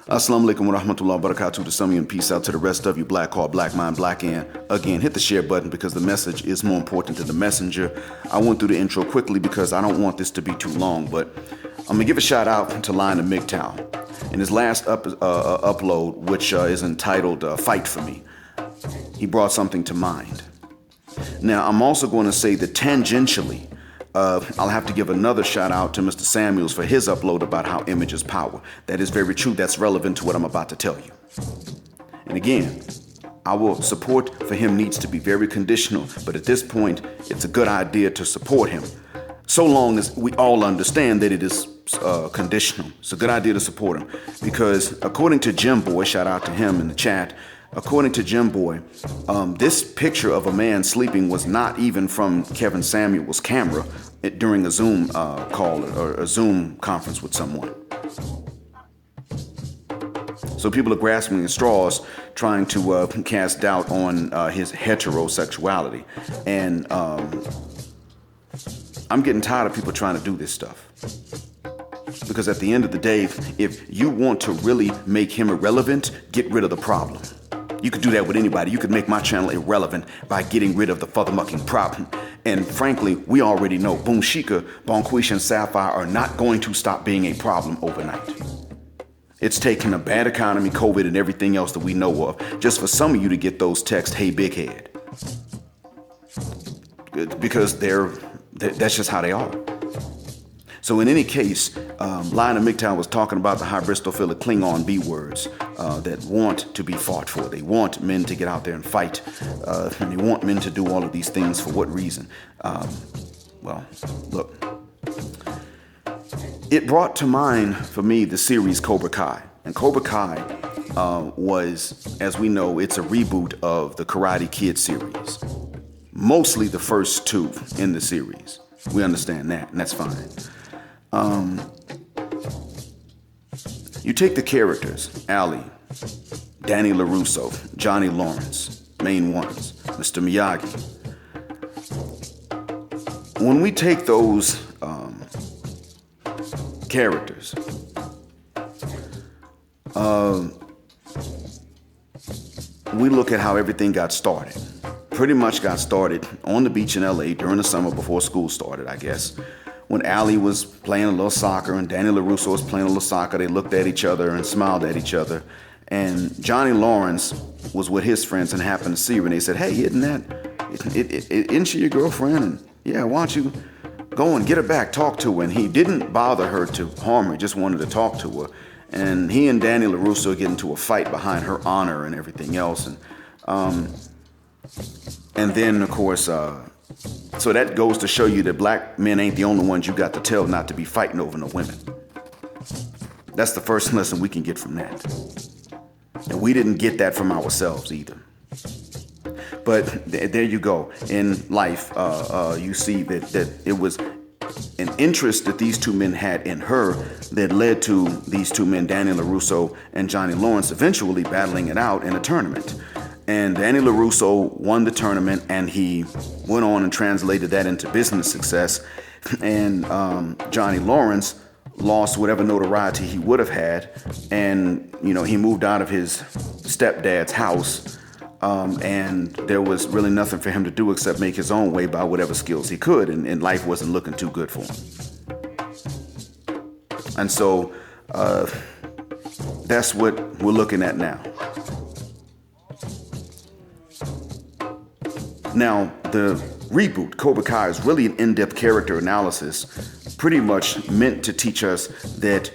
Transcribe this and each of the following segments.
Assalamu alaikum wa rahmatullahi wa barakatuh to some of you, and peace out to the rest of you. Black heart, black mind, black and again, hit the share button because the message is more important than the messenger. I went through the intro quickly because I don't want this to be too long, but I'm going to give a shout out to Lion of MGTOW. In his last upload, which is entitled Fight For Me, he brought something to mind. Now, I'm also going to say that tangentially, I'll have to give another shout out to Mr. Samuels for his upload about how image is power. That is very true. That's relevant to what I'm about to tell you. And again, our support for him needs to be very conditional, but at this point, it's a good idea to support him, so long as we all understand that it is conditional. It's a good idea to support him because according to Jim Boy, shout out to him in the chat, according to Jim Boy, this picture of a man sleeping was not even from Kevin Samuel's camera during a Zoom call or a Zoom conference with someone. So people are grasping at straws, trying to cast doubt on his heterosexuality. And I'm getting tired of people trying to do this stuff. Because at the end of the day, if you want to really make him irrelevant, get rid of the problem. You could do that with anybody. You could make my channel irrelevant by getting rid of the fathermucking problem. And frankly, we already know Boom Shika, Bonquisha, and Sapphire are not going to stop being a problem overnight. It's taken a bad economy, COVID, and everything else that we know of just for some of you to get those texts, hey, big head. Because that's just how they are. So in any case, Lion of MGTOW was talking about the Hybristophilia Klingon B words that want to be fought for. They want men to get out there and fight. And they want men to do all of these things for what reason? Well, look. It brought to mind for me the series Cobra Kai. And Cobra Kai was, as we know, it's a reboot of the Karate Kid series. Mostly the first two in the series. We understand that, and that's fine. You take the characters, Ali, Danny LaRusso, Johnny Lawrence, main ones, Mr. Miyagi. When we take those characters, we look at how everything got started. Pretty much got started on the beach in LA during the summer before school started, I guess. When Ali was playing a little soccer and Danny LaRusso was playing a little soccer, they looked at each other and smiled at each other. And Johnny Lawrence was with his friends and happened to see her, and they said, hey, isn't she your girlfriend? And yeah, why don't you go and get her back, talk to her. And he didn't bother her to harm her, just wanted to talk to her. And he and Danny LaRusso get into a fight behind her honor and everything else. And then, of course, so that goes to show you that black men ain't the only ones you got to tell not to be fighting over no women. That's the first lesson we can get from that. And we didn't get that from ourselves either. But there you go. In life, you see that it was an interest that these two men had in her that led to these two men, Danny LaRusso and Johnny Lawrence, eventually battling it out in a tournament. And Danny LaRusso won the tournament, and he went on and translated that into business success. And Johnny Lawrence lost whatever notoriety he would have had. And, he moved out of his stepdad's house. And there was really nothing for him to do except make his own way by whatever skills he could. And life wasn't looking too good for him. And so that's what we're looking at now. Now, the reboot, Cobra Kai, is really an in-depth character analysis, pretty much meant to teach us that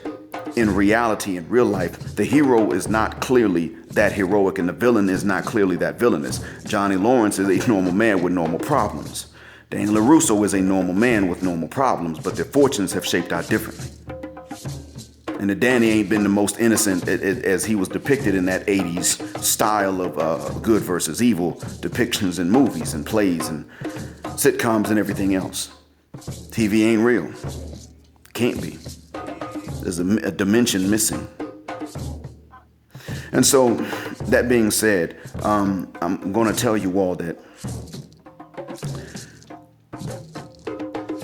in reality, in real life, the hero is not clearly that heroic and the villain is not clearly that villainous. Johnny Lawrence is a normal man with normal problems. Danny LaRusso is a normal man with normal problems, but their fortunes have shaped out differently. And the Danny ain't been the most innocent as he was depicted in that 80s style of good versus evil depictions in movies and plays and sitcoms and everything else. TV ain't real. Can't be. There's a dimension missing. And so, that being said, I'm going to tell you all that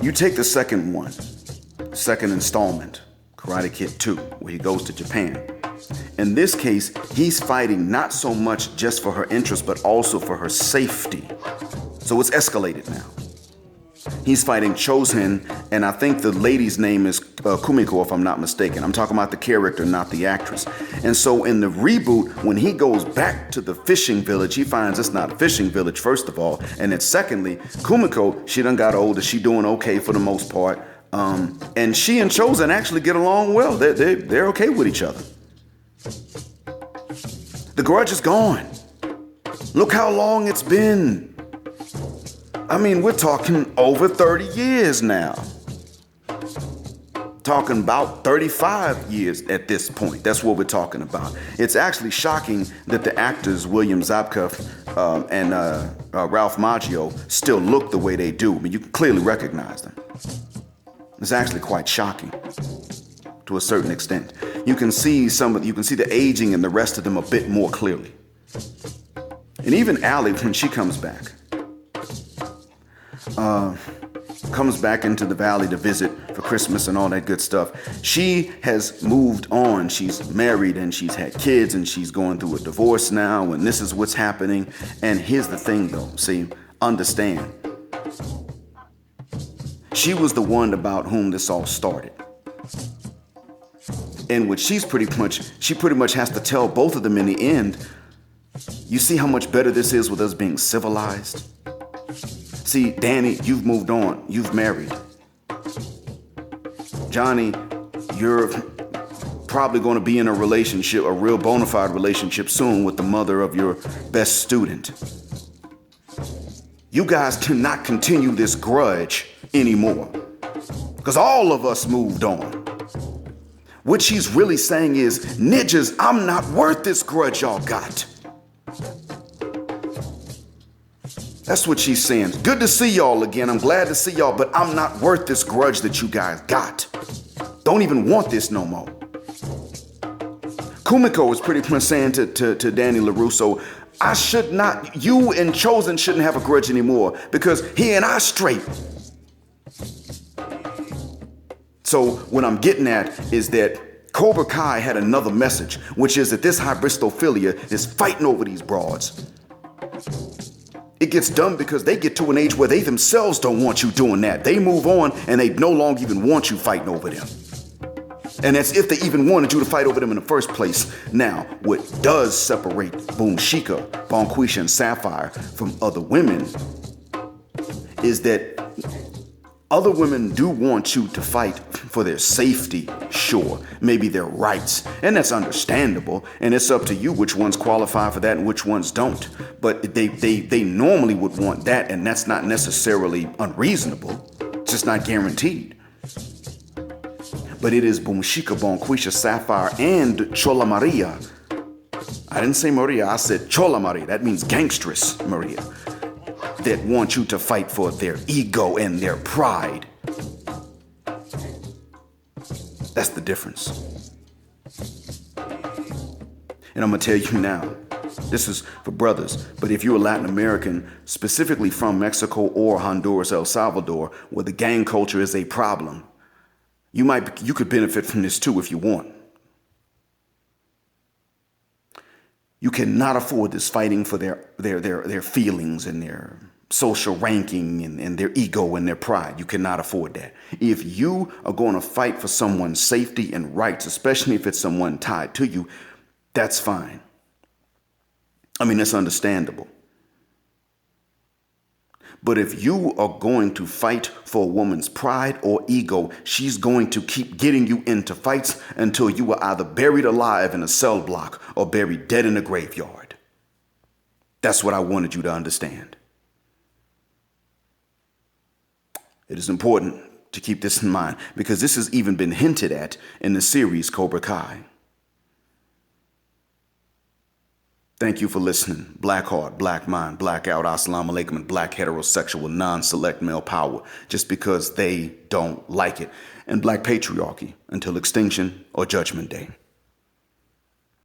you take the second installment, Karate Kid 2, where he goes to Japan. In this case, he's fighting not so much just for her interest, but also for her safety. So it's escalated now. He's fighting Chosen, and I think the lady's name is Kumiko, if I'm not mistaken. I'm talking about the character, not the actress. And so in the reboot, when he goes back to the fishing village, he finds it's not a fishing village, first of all. And then secondly, Kumiko, she done got older. She doing okay for the most part. And she and Chosen actually get along well. They're okay with each other. The grudge is gone. Look how long it's been. I mean, we're talking over 30 years now. Talking about 35 years at this point. That's what we're talking about. It's actually shocking that the actors William Zabka and Ralph Macchio still look the way they do. I mean, you can clearly recognize them. It's actually quite shocking to a certain extent. You can see the aging in the rest of them a bit more clearly. And even Allie, when she comes back into the valley to visit for Christmas and all that good stuff. She has moved on. She's married and she's had kids and she's going through a divorce now, and this is what's happening. And here's the thing though, see, understand. She was the one about whom this all started. And what she pretty much has to tell both of them in the end, you see how much better this is with us being civilized? See, Danny, you've moved on. You've married. Johnny, you're probably going to be in a relationship, a real bona fide relationship soon with the mother of your best student. You guys cannot continue this grudge anymore because all of us moved on. What she's really saying is, ninjas, I'm not worth this grudge y'all got. That's what she's saying. Good to see y'all again. I'm glad to see y'all, but I'm not worth this grudge that you guys got. Don't even want this no more. Kumiko is pretty much saying to Danny LaRusso, you and Chosen shouldn't have a grudge anymore because he and I straight. So what I'm getting at is that Cobra Kai had another message, which is that this Hybristophilia is fighting over these broads. It gets done because they get to an age where they themselves don't want you doing that. They move on and they no longer even want you fighting over them. And that's if they even wanted you to fight over them in the first place. Now, what does separate Boomshika, Bonquisha, and Sapphire from other women is that other women do want you to fight for their safety, sure, maybe their rights, and that's understandable, and it's up to you which ones qualify for that and which ones don't. But they normally would want that, and that's not necessarily unreasonable, it's just not guaranteed. But it is Boomshika, Bonquisha, Sapphire, and Chola Maria. I didn't say Maria, I said Chola Maria, that means gangstress Maria, that want you to fight for their ego and their pride. That's the difference. And I'm gonna tell you now, this is for brothers, but if you're a Latin American, specifically from Mexico or Honduras, El Salvador, where the gang culture is a problem, you could benefit from this too if you want. You cannot afford this fighting for their feelings and their social ranking and their ego and their pride. You cannot afford that. If you are going to fight for someone's safety and rights, especially if it's someone tied to you, that's fine. I mean, that's understandable. But if you are going to fight for a woman's pride or ego, she's going to keep getting you into fights until you are either buried alive in a cell block or buried dead in a graveyard. That's what I wanted you to understand. It is important to keep this in mind because this has even been hinted at in the series Cobra Kai. Thank you for listening. Black heart, black mind, blackout, assalamu alaikum, and black heterosexual non-select male power just because they don't like it. And black patriarchy until extinction or judgment day.